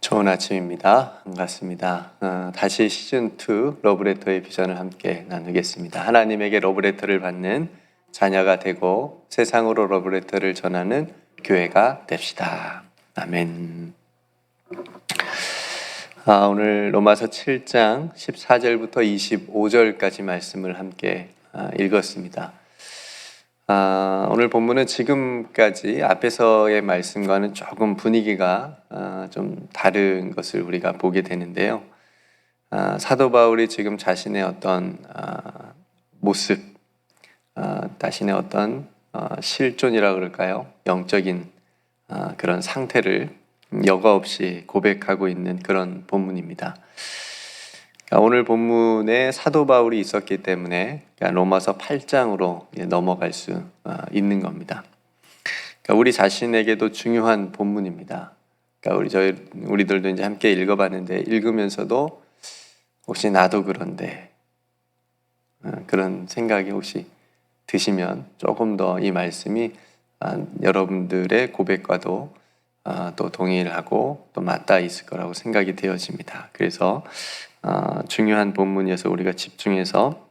좋은 아침입니다. 반갑습니다. 다시 시즌2 러브레터의 비전을 함께 나누겠습니다. 하나님에게 러브레터를 받는 자녀가 되고 세상으로 러브레터를 전하는 교회가 됩시다. 아멘. 오늘 로마서 7장 14절부터 25절까지 말씀을 함께 읽었습니다. 오늘 본문은 지금까지 앞에서의 말씀과는 조금 분위기가 좀 다른 것을 우리가 보게 되는데요. 사도 바울이 지금 자신의 어떤 모습, 자신의 어떤 실존이라 그럴까요? 영적인 그런 상태를 여과 없이 고백하고 있는 그런 본문입니다. 오늘 본문에 사도 바울이 있었기 때문에 로마서 8장으로 넘어갈 수 있는 겁니다. 우리 자신에게도 중요한 본문입니다. 우리들도 이제 함께 읽어봤는데 읽으면서도 혹시 나도 그런데 그런 생각이 혹시 드시면 조금 더 이 말씀이 여러분들의 고백과도 또 동일하고 또 맞닿아 있을 거라고 생각이 되어집니다. 그래서 중요한 본문이어서 우리가 집중해서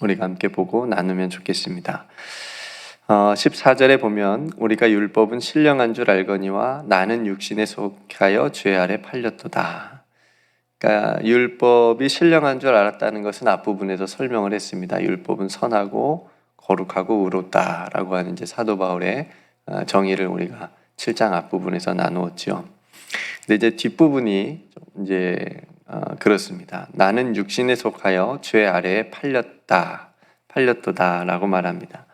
우리가 함께 보고 나누면 좋겠습니다. 14절에 보면 우리가 율법은 신령한 줄 알거니와 나는 육신에 속하여 죄 아래 팔렸도다. 그러니까 율법이 신령한 줄 알았다는 것은 앞부분에서 설명을 했습니다. 율법은 선하고 거룩하고 의롭다라고 하는 이제 사도 바울의 정의를 우리가 7장 앞부분에서 나누었죠. 근데 이제 뒷부분이 이제 그렇습니다. 나는 육신에 속하여 죄 아래에 팔렸도다라고 말합니다.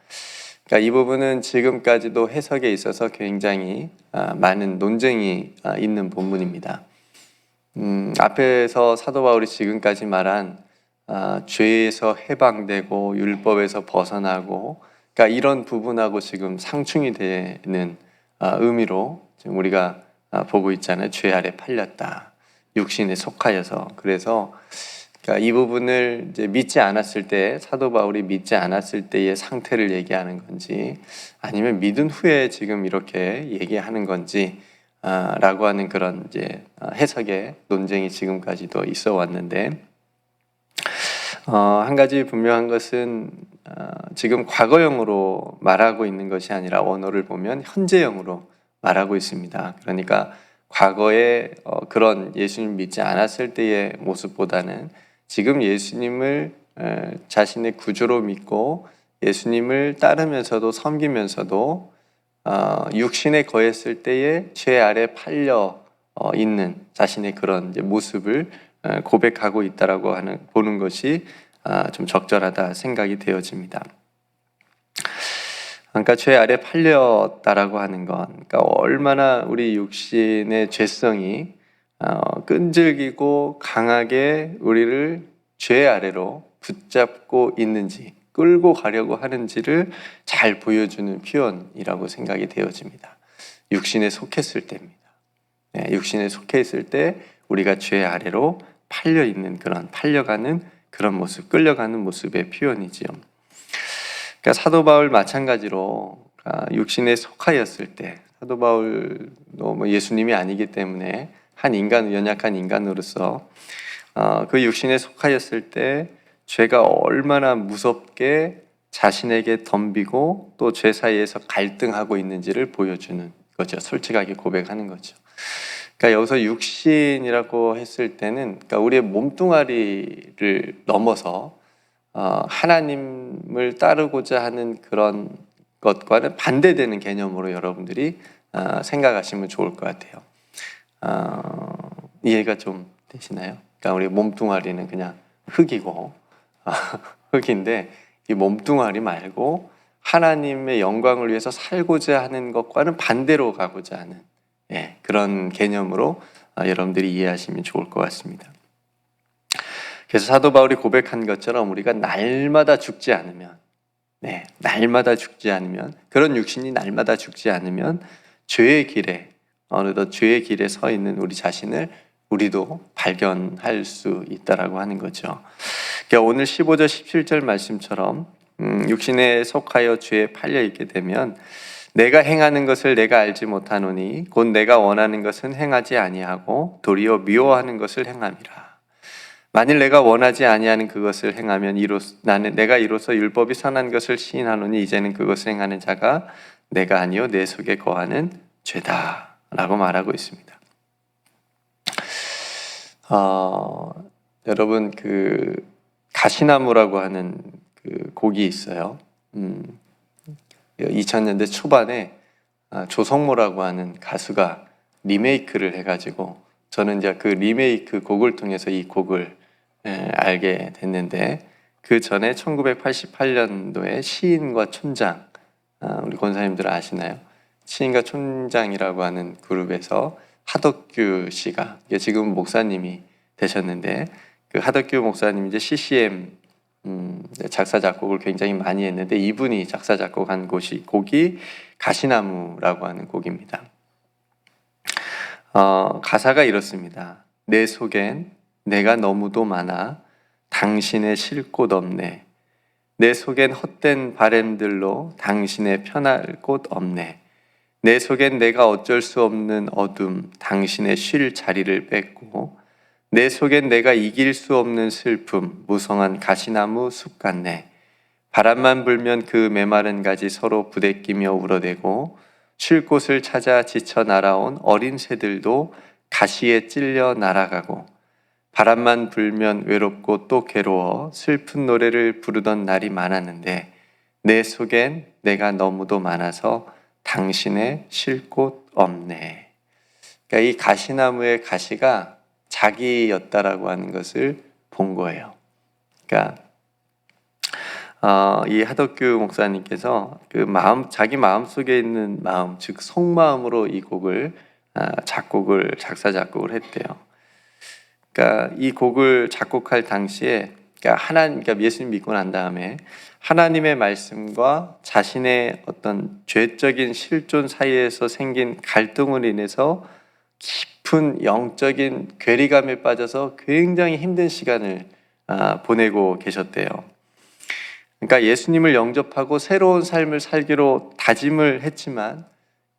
그러니까 이 부분은 지금까지도 해석에 있어서 굉장히 많은 논쟁이 있는 본문입니다. 앞에서 사도 바울이 지금까지 말한 죄에서 해방되고 율법에서 벗어나고, 그러니까 이런 부분하고 지금 상충이 되는 의미로 지금 우리가 보고 있잖아요. 죄 아래 팔렸다. 육신에 속하여서. 그래서 그러니까 이 부분을 이제 믿지 않았을 때, 사도 바울이 믿지 않았을 때의 상태를 얘기하는 건지, 아니면 믿은 후에 지금 이렇게 얘기하는 건지, 라고 하는 그런 이제 해석의 논쟁이 지금까지도 있어 왔는데, 한 가지 분명한 것은 지금 과거형으로 말하고 있는 것이 아니라 원어를 보면 현재형으로 말하고 있습니다. 그러니까 과거에 그런 예수님 믿지 않았을 때의 모습보다는 지금 예수님을 자신의 구주로 믿고 예수님을 따르면서도 섬기면서도 육신에 거했을 때의 죄 아래 팔려 있는 자신의 그런 이제 모습을 고백하고 있다라고 보는 것이 좀 적절하다 생각이 되어집니다. 그러니까 죄 아래 팔렸다라고 하는 것, 그러니까 얼마나 우리 육신의 죄성이 끈질기고 강하게 우리를 죄 아래로 붙잡고 있는지, 끌고 가려고 하는지를 잘 보여주는 표현이라고 생각이 되어집니다. 육신에 속했을 때입니다. 육신에 속해 있을 때 우리가 죄 아래로 팔려 있는 그런, 팔려가는 그런 모습, 끌려가는 모습의 표현이지요. 그러니까 사도 바울 마찬가지로 육신에 속하였을 때, 사도 바울도 뭐 예수님이 아니기 때문에 한 인간, 연약한 인간으로서 그 육신에 속하였을 때 죄가 얼마나 무섭게 자신에게 덤비고 또 죄 사이에서 갈등하고 있는지를 보여주는 거죠. 솔직하게 고백하는 거죠. 그러니까 여기서 육신이라고 했을 때는, 그러니까 우리의 몸뚱아리를 넘어서 하나님을 따르고자 하는 그런 것과는 반대되는 개념으로 여러분들이 생각하시면 좋을 것 같아요. 이해가 좀 되시나요? 그러니까 우리 몸뚱아리는 그냥 흙이고 흙인데, 이 몸뚱아리 말고 하나님의 영광을 위해서 살고자 하는 것과는 반대로 가고자 하는 그런 개념으로 여러분들이 이해하시면 좋을 것 같습니다. 그래서 사도 바울이 고백한 것처럼 우리가 날마다 죽지 않으면, 날마다 죽지 않으면, 그런 육신이 날마다 죽지 않으면 죄의 길에, 어느덧 죄의 길에 서 있는 우리 자신을 우리도 발견할 수 있다라고 하는 거죠. 그러니까 오늘 15절 17절 말씀처럼 육신에 속하여 죄에 팔려 있게 되면 내가 행하는 것을 내가 알지 못하노니 곧 내가 원하는 것은 행하지 아니하고 도리어 미워하는 것을 행함이라. 만일 내가 원하지 아니하는 그것을 행하면 내가 이로써 율법이 선한 것을 시인하노니 이제는 그것을 행하는 자가 내가 아니요 내 속에 거하는 죄다 라고 말하고 있습니다. 여러분 그 가시나무라고 하는 그 곡이 있어요. 2000년대 초반에 조성모라고 하는 가수가 리메이크를 해가지고 저는 이제 그 리메이크 곡을 통해서 이 곡을 알게 됐는데, 그 전에 1988년도에 시인과 촌장, 우리 권사님들 아시나요? 시인과 촌장이라고 하는 그룹에서 하덕규 씨가, 이게 지금 목사님이 되셨는데, 그 하덕규 목사님이 이제 CCM 작사 작곡을 굉장히 많이 했는데 이분이 작사 작곡한 곡이 가시나무라고 하는 곡입니다. 가사가 이렇습니다. 내 속엔 내가 너무도 많아 당신의 쉴 곳 없네. 내 속엔 헛된 바램들로 당신의 편할 곳 없네. 내 속엔 내가 어쩔 수 없는 어둠 당신의 쉴 자리를 뺏고, 내 속엔 내가 이길 수 없는 슬픔 무성한 가시나무 숲 같네. 바람만 불면 그 메마른 가지 서로 부대끼며 울어대고, 쉴 곳을 찾아 지쳐 날아온 어린 새들도 가시에 찔려 날아가고, 바람만 불면 외롭고 또 괴로워 슬픈 노래를 부르던 날이 많았는데 내 속엔 내가 너무도 많아서 당신의 쉴 곳 없네. 그러니까 이 가시나무의 가시가 자기였다라고 하는 것을 본 거예요. 그러니까 이 하덕규 목사님께서 그 자기 마음 속에 있는 마음, 즉 속마음으로 이 곡을 작사 작곡을 했대요. 그러니까 이 곡을 작곡할 당시에 그러니까 예수님 믿고 난 다음에 하나님의 말씀과 자신의 어떤 죄적인 실존 사이에서 생긴 갈등으로 인해서 깊은 영적인 괴리감에 빠져서 굉장히 힘든 시간을 보내고 계셨대요. 그러니까 예수님을 영접하고 새로운 삶을 살기로 다짐을 했지만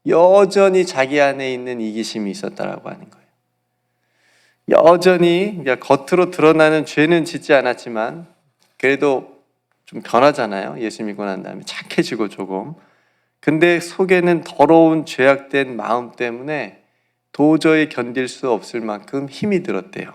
여전히 자기 안에 있는 이기심이 있었다라고 하는 거예요. 여전히 겉으로 드러나는 죄는 짓지 않았지만 그래도 좀 변하잖아요. 예수 믿고 난 다음에 착해지고 조금. 근데 속에는 더러운 죄악된 마음 때문에 도저히 견딜 수 없을 만큼 힘이 들었대요.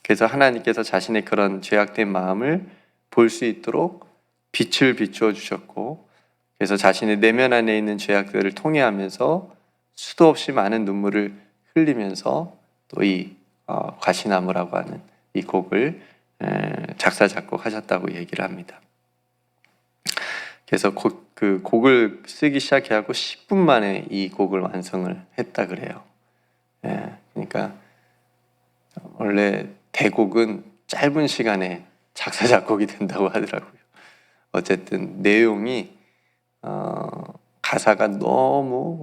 그래서 하나님께서 자신의 그런 죄악된 마음을 볼 수 있도록 빛을 비추어 주셨고, 그래서 자신의 내면 안에 있는 죄악들을 통해하면서 수도 없이 많은 눈물을 흘리면서 또 이 가시나무라고 하는 이 곡을 작사 작곡하셨다고 얘기를 합니다. 그래서 그 곡을 쓰기 시작해갖고 10분 만에 이 곡을 완성을 했다 그래요. 그러니까 원래 대곡은 짧은 시간에 작사 작곡이 된다고 하더라고요. 어쨌든 내용이 가사가 너무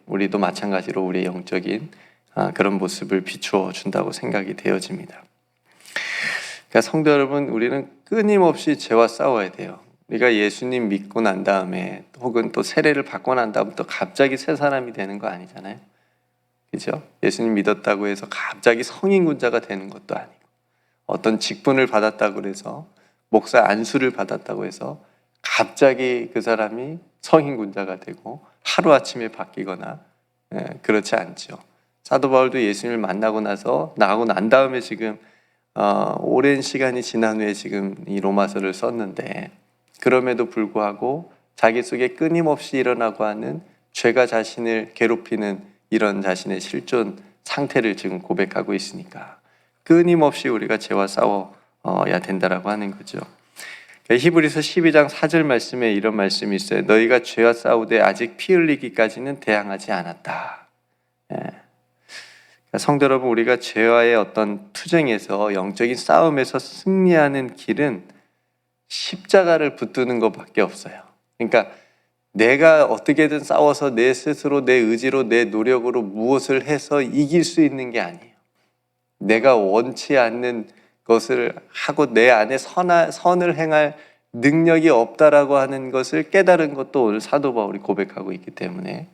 우리도 마찬가지로 우리의 영적인 그런 모습을 비추어 준다고 생각이 되어집니다. 그러니까 성도 여러분, 우리는 끊임없이 죄와 싸워야 돼요. 우리가 예수님 믿고 난 다음에 혹은 또 세례를 받고 난 다음부터 갑자기 새 사람이 되는 거 아니잖아요. 그죠? 예수님 믿었다고 해서 갑자기 성인군자가 되는 것도 아니고, 어떤 직분을 받았다고 해서 목사 안수를 받았다고 해서 갑자기 그 사람이 성인군자가 되고 하루아침에 바뀌거나 그렇지 않죠. 사도 바울도 예수님을 만나고 나가고 난 다음에 지금 오랜 시간이 지난 후에 지금 이 로마서를 썼는데, 그럼에도 불구하고 자기 속에 끊임없이 일어나고 하는 죄가 자신을 괴롭히는 이런 자신의 실존 상태를 지금 고백하고 있으니까 끊임없이 우리가 죄와 싸워야 된다라고 하는 거죠. 히브리서 12장 4절 말씀에 이런 말씀이 있어요. 너희가 죄와 싸우되 아직 피 흘리기까지는 대항하지 않았다. 성도 여러분, 우리가 죄와의 어떤 투쟁에서, 영적인 싸움에서 승리하는 길은 십자가를 붙드는 것밖에 없어요. 그러니까 내가 어떻게든 싸워서 내 스스로, 내 의지로, 내 노력으로 무엇을 해서 이길 수 있는 게 아니에요. 내가 원치 않는 것을 하고 내 안에 선을 행할 능력이 없다라고 하는 것을 깨달은 것도 오늘 사도 바울이 고백하고 있기 때문에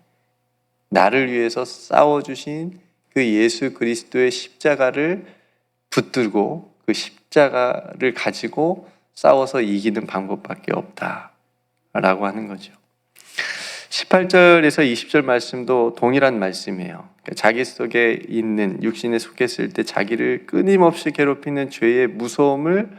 나를 위해서 싸워주신 그 예수 그리스도의 십자가를 붙들고 그 십자가를 가지고 싸워서 이기는 방법밖에 없다라고 하는 거죠. 18절에서 20절 말씀도 동일한 말씀이에요. 자기 속에 있는 육신에 속했을 때 자기를 끊임없이 괴롭히는 죄의 무서움을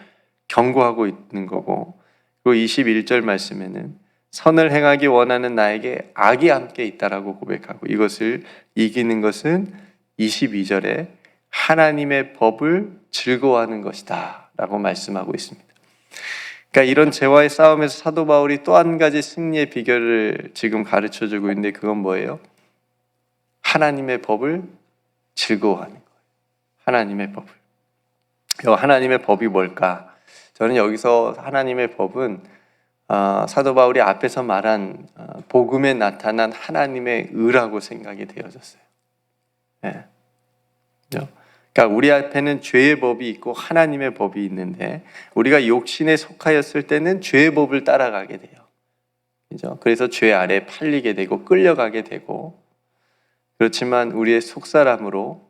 경고하고 있는 거고, 그리고 21절 말씀에는 선을 행하기 원하는 나에게 악이 함께 있다라고 고백하고, 이것을 이기는 것은 22절에 하나님의 법을 즐거워하는 것이다 라고 말씀하고 있습니다. 그러니까 이런 죄와의 싸움에서 사도 바울이 또 한 가지 승리의 비결을 지금 가르쳐주고 있는데, 그건 뭐예요? 하나님의 법을 즐거워하는 거예요. 하나님의 법을. 하나님의 법이 뭘까? 저는 여기서 하나님의 법은 사도 바울이 앞에서 말한 복음에 나타난 하나님의 의라고 생각이 되어졌어요. 네. 그러니까 우리 앞에는 죄의 법이 있고 하나님의 법이 있는데, 우리가 욕심에 속하였을 때는 죄의 법을 따라가게 돼요. 그죠? 그래서 죄 아래 팔리게 되고 끌려가게 되고, 그렇지만 우리의 속사람으로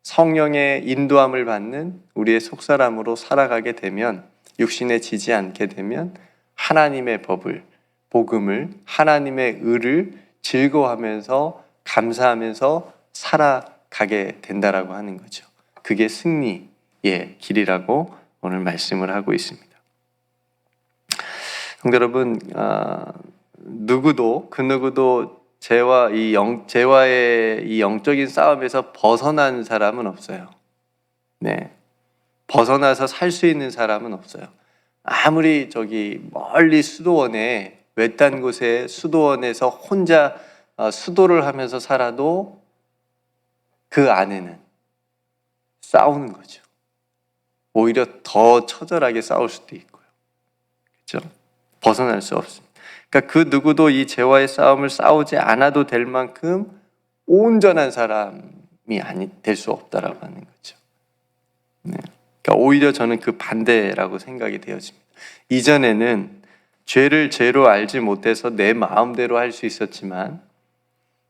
성령의 인도함을 받는 우리의 속사람으로 살아가게 되면, 육신에 지지 않게 되면 하나님의 법을, 복음을, 하나님의 의를 즐거워하면서 감사하면서 살아가게 된다라고 하는 거죠. 그게 승리의 길이라고 오늘 말씀을 하고 있습니다. 성도 여러분, 누구도 죄와의 이 영적인 싸움에서 벗어난 사람은 없어요. 네, 벗어나서 살 수 있는 사람은 없어요. 아무리 멀리 수도원에, 외딴 곳에 수도원에서 혼자 수도를 하면서 살아도 그 안에는 싸우는 거죠. 오히려 더 처절하게 싸울 수도 있고요. 그렇죠? 벗어날 수 없습니다. 그러니까 그 누구도 이 죄와의 싸움을 싸우지 않아도 될 만큼 온전한 사람이 될 수 없다라고 하는 거죠. 네. 그러니까 오히려 저는 그 반대라고 생각이 되어집니다. 이전에는 죄를 죄로 알지 못해서 내 마음대로 할 수 있었지만,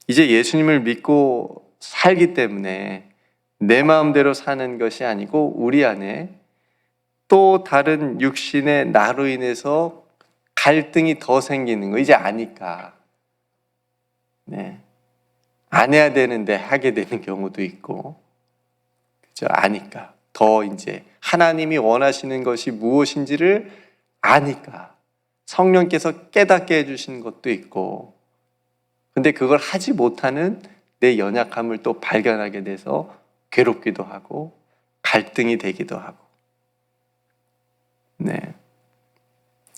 이제 예수님을 믿고 살기 때문에 내 마음대로 사는 것이 아니고 우리 안에 또 다른 육신의 나로 인해서 갈등이 더 생기는 거 이제 아니까, 네, 안 해야 되는데 하게 되는 경우도 있고, 그죠? 아니까 더 이제 하나님이 원하시는 것이 무엇인지를 아니까 성령께서 깨닫게 해주시는 것도 있고, 근데 그걸 하지 못하는 내 연약함을 또 발견하게 돼서 괴롭기도 하고 갈등이 되기도 하고. 네.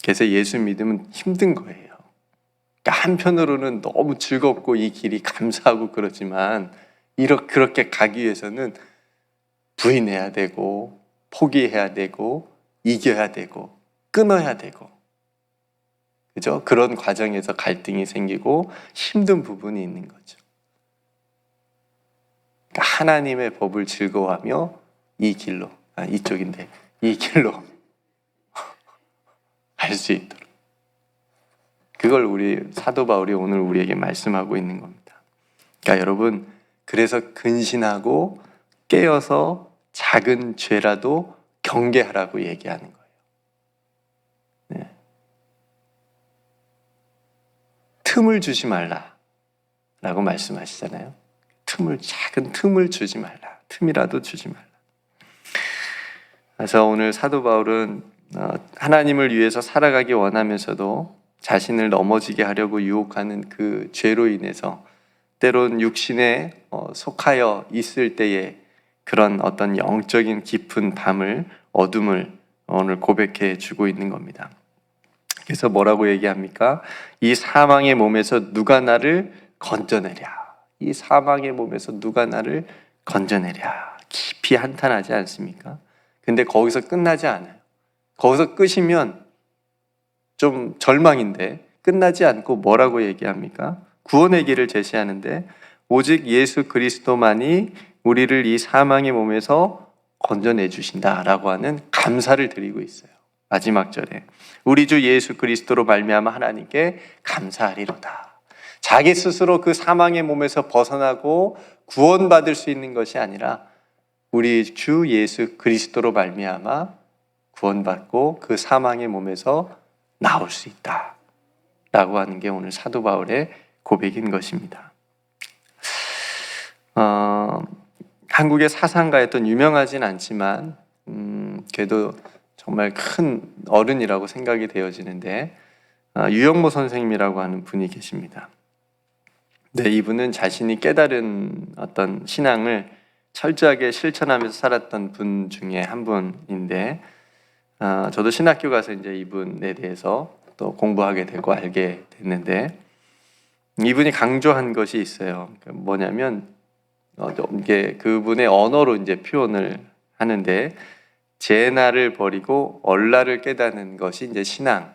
그래서 예수 믿으면 힘든 거예요. 그러니까 한편으로는 너무 즐겁고 이 길이 감사하고 그렇지만, 그렇게 가기 위해서는 부인해야 되고 포기해야 되고 이겨야 되고 끊어야 되고, 그죠? 그런 과정에서 갈등이 생기고 힘든 부분이 있는 거죠. 그러니까 하나님의 법을 즐거워하며 이 길로 갈 수 있도록, 그걸 우리 사도 바울이 오늘 우리에게 말씀하고 있는 겁니다. 그러니까 여러분, 그래서 근신하고 깨어서 작은 죄라도 경계하라고 얘기하는 거예요. 네. 틈을 주지 말라라고 말씀하시잖아요. 작은 틈을 주지 말라. 틈이라도 주지 말라. 그래서 오늘 사도 바울은 하나님을 위해서 살아가기 원하면서도 자신을 넘어지게 하려고 유혹하는 그 죄로 인해서 때론 육신에 속하여 있을 때에 그런 어떤 영적인 깊은 어둠을 오늘 고백해 주고 있는 겁니다. 그래서 뭐라고 얘기합니까? 이 사망의 몸에서 누가 나를 건져내랴. 이 사망의 몸에서 누가 나를 건져내랴. 깊이 한탄하지 않습니까? 근데 거기서 끝나지 않아요. 거기서 끝이면 좀 절망인데, 끝나지 않고 뭐라고 얘기합니까? 구원의 길을 제시하는데, 오직 예수 그리스도만이 우리를 이 사망의 몸에서 건져내 주신다라고 하는 감사를 드리고 있어요. 마지막 절에 우리 주 예수 그리스도로 말미암아 하나님께 감사하리로다. 자기 스스로 그 사망의 몸에서 벗어나고 구원받을 수 있는 것이 아니라 우리 주 예수 그리스도로 말미암아 구원받고 그 사망의 몸에서 나올 수 있다 라고 하는 게 오늘 사도 바울의 고백인 것입니다. 한국의 사상가였던 유명하진 않지만 그래도 정말 큰 어른이라고 생각이 되어지는데 유영모 선생님이라고 하는 분이 계십니다. 네, 이분은 자신이 깨달은 어떤 신앙을 철저하게 실천하면서 살았던 분 중에 한 분인데 저도 신학교 가서 이제 이분에 대해서 또 공부하게 되고 알게 됐는데 이분이 강조한 것이 있어요. 뭐냐면 이게 그분의 언어로 이제 표현을 하는데 제나를 버리고 얼라를 깨닫는 것이 이제 신앙,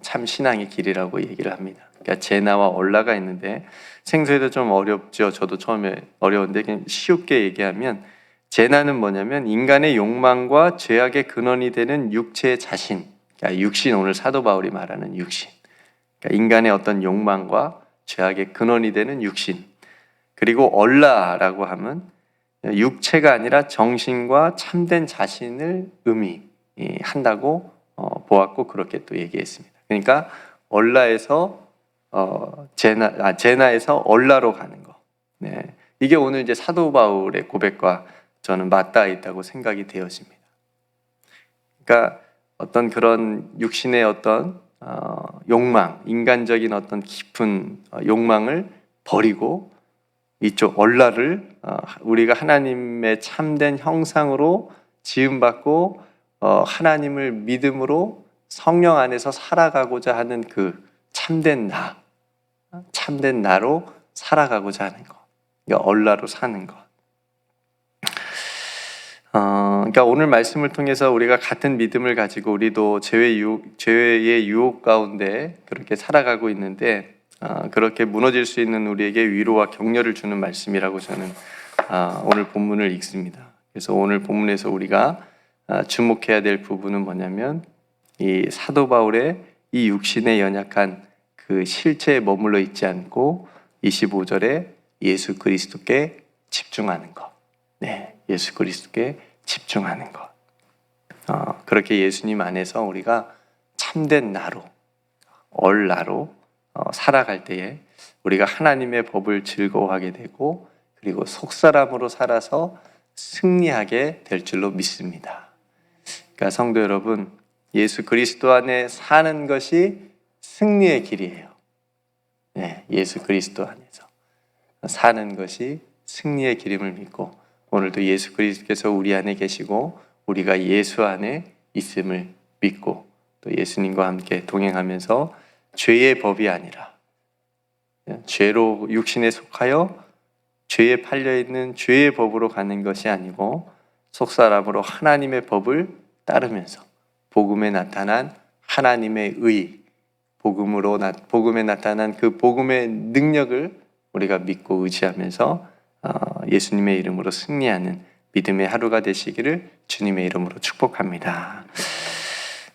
참 신앙의 길이라고 얘기를 합니다. 그러니까 제나와 얼라가 있는데 생소해도 좀 어렵죠. 저도 처음에 어려운데 그냥 쉽게 얘기하면 제나는 뭐냐면 인간의 욕망과 죄악의 근원이 되는 육체의 자신, 그러니까 육신, 오늘 사도 바울이 말하는 육신, 그러니까 인간의 어떤 욕망과 죄악의 근원이 되는 육신. 그리고 얼라라고 하면 육체가 아니라 정신과 참된 자신을 의미한다고 보았고 그렇게 또 얘기했습니다. 그러니까 얼라에서 제나에서 얼라로 가는 거. 네. 이게 오늘 이제 사도 바울의 고백과 저는 맞닿아 있다고 생각이 되어집니다. 그러니까 어떤 그런 육신의 어떤 욕망, 인간적인 어떤 깊은 욕망을 버리고 이쪽 얼라를 우리가 하나님의 참된 형상으로 지음받고 하나님을 믿음으로 성령 안에서 살아가고자 하는 그 참된 나로 살아가고자 하는 것, 그러니까 얼라로 사는 것. 그러니까 오늘 말씀을 통해서 우리가 같은 믿음을 가지고 우리도 죄의 유혹 가운데 그렇게 살아가고 있는데 그렇게 무너질 수 있는 우리에게 위로와 격려를 주는 말씀이라고 저는 오늘 본문을 읽습니다. 그래서 오늘 본문에서 우리가 주목해야 될 부분은 뭐냐면 이 사도 바울의 이 육신의 연약한 그 실체에 머물러 있지 않고 25절에 예수 그리스도께 집중하는 것. 네, 예수 그리스도께 집중하는 것. 그렇게 예수님 안에서 우리가 참된 나로, 얼나로 살아갈 때에 우리가 하나님의 법을 즐거워하게 되고 그리고 속사람으로 살아서 승리하게 될 줄로 믿습니다. 그러니까 성도 여러분, 예수 그리스도 안에 사는 것이 승리의 길이에요. 네, 예수 그리스도 안에서 사는 것이 승리의 길임을 믿고 오늘도 예수 그리스도께서 우리 안에 계시고 우리가 예수 안에 있음을 믿고 또 예수님과 함께 동행하면서 죄의 법이 아니라 죄로 육신에 속하여 죄에 팔려있는 죄의 법으로 가는 것이 아니고 속사람으로 하나님의 법을 따르면서 복음에 나타난 하나님의 의, 복음에 나타난 그 복음의 능력을 우리가 믿고 의지하면서 예수님의 이름으로 승리하는 믿음의 하루가 되시기를 주님의 이름으로 축복합니다.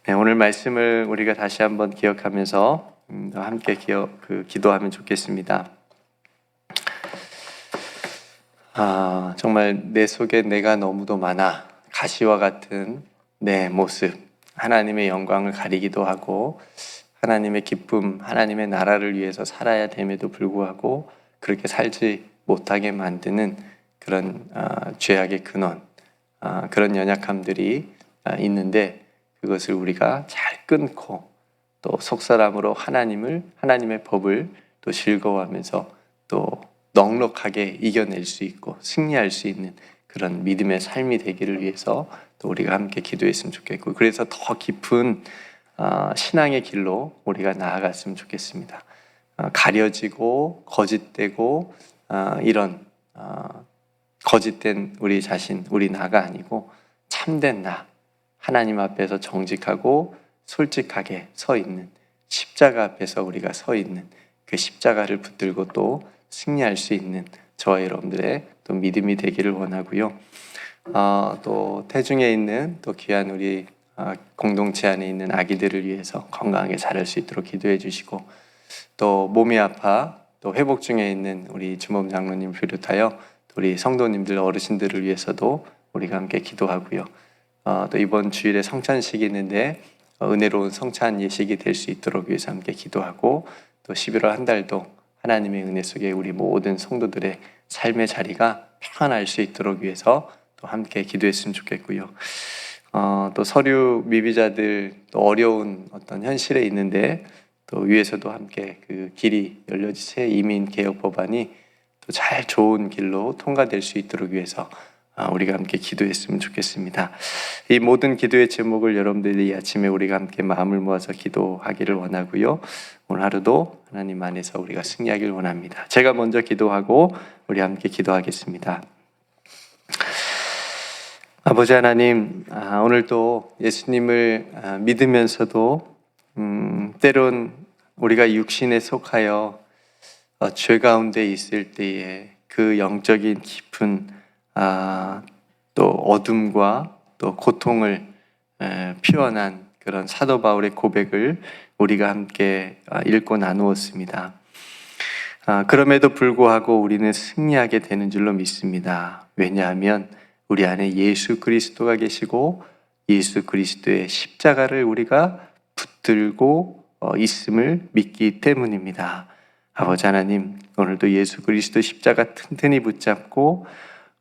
네, 오늘 말씀을 우리가 다시 한번 기억하면서 함께 기도하면 좋겠습니다. 정말 내 속에 내가 너무도 많아 가시와 같은 내 모습, 하나님의 영광을 가리기도 하고 하나님의 기쁨, 하나님의 나라를 위해서 살아야 됨에도 불구하고 그렇게 살지 못하게 만드는 그런 죄악의 근원, 그런 연약함들이 있는데 그것을 우리가 잘 끊고 또 속사람으로 하나님의 법을 또 즐거워하면서 또 넉넉하게 이겨낼 수 있고 승리할 수 있는 그런 믿음의 삶이 되기를 위해서 또 우리가 함께 기도했으면 좋겠고 그래서 더 깊은 신앙의 길로 우리가 나아갔으면 좋겠습니다. 가려지고 거짓되고 이런 거짓된 우리 자신, 우리 나가 아니고 참된 나, 하나님 앞에서 정직하고 솔직하게 서 있는 십자가 앞에서 우리가 서 있는 그 십자가를 붙들고 또 승리할 수 있는 저와 여러분들의 또 믿음이 되기를 원하고요. 또 태중에 있는 또 귀한 우리 공동체 안에 있는 아기들을 위해서 건강하게 자랄 수 있도록 기도해 주시고, 또 몸이 아파 또 회복 중에 있는 우리 주범 장로님 비롯하여 우리 성도님들 어르신들을 위해서도 우리가 함께 기도하고요. 또 이번 주일에 성찬식이 있는데 은혜로운 성찬 예식이 될 수 있도록 위해서 함께 기도하고, 또 11월 한 달도 하나님의 은혜 속에 우리 모든 성도들의 삶의 자리가 평안할 수 있도록 위해서 또 함께 기도했으면 좋겠고요. 또 서류 미비자들 또 어려운 어떤 현실에 있는데 또 위에서도 함께 그 길이 열려지세 이민 개혁 법안이 또 잘 좋은 길로 통과될 수 있도록 위해서 우리가 함께 기도했으면 좋겠습니다. 이 모든 기도의 제목을 여러분들이 이 아침에 우리가 함께 마음을 모아서 기도하기를 원하고요. 오늘 하루도 하나님 안에서 우리가 승리하기를 원합니다. 제가 먼저 기도하고 우리 함께 기도하겠습니다. 아버지 하나님, 오늘도 예수님을 믿으면서도 때론 우리가 육신에 속하여 죄 가운데 있을 때에 그 영적인 깊은 또 어둠과 또 고통을 표현한 그런 사도 바울의 고백을 우리가 함께 읽고 나누었습니다. 그럼에도 불구하고 우리는 승리하게 되는 줄로 믿습니다. 왜냐하면 우리 안에 예수 그리스도가 계시고 예수 그리스도의 십자가를 우리가 붙들고 있음을 믿기 때문입니다. 아버지 하나님, 오늘도 예수 그리스도 십자가 튼튼히 붙잡고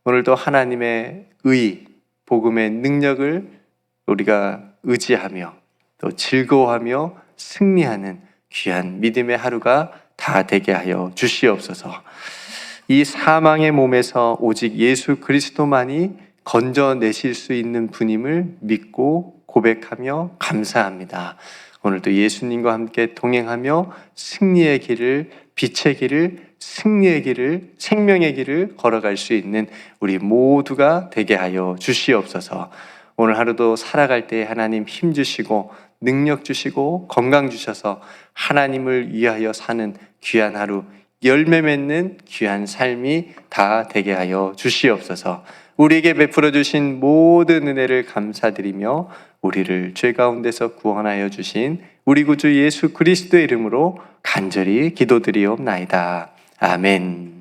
오늘도 하나님의 의, 복음의 능력을 우리가 의지하며 또 즐거워하며 승리하는 귀한 믿음의 하루가 다 되게 하여 주시옵소서. 이 사망의 몸에서 오직 예수 그리스도만이 건져내실 수 있는 분임을 믿고 고백하며 감사합니다. 오늘도 예수님과 함께 동행하며 승리의 길을, 빛의 길을, 승리의 길을, 생명의 길을 걸어갈 수 있는 우리 모두가 되게 하여 주시옵소서. 오늘 하루도 살아갈 때 하나님 힘 주시고 능력 주시고 건강 주셔서 하나님을 위하여 사는 귀한 하루, 열매 맺는 귀한 삶이 다 되게 하여 주시옵소서. 우리에게 베풀어 주신 모든 은혜를 감사드리며 우리를 죄 가운데서 구원하여 주신 우리 구주 예수 그리스도의 이름으로 간절히 기도드리옵나이다. 아멘.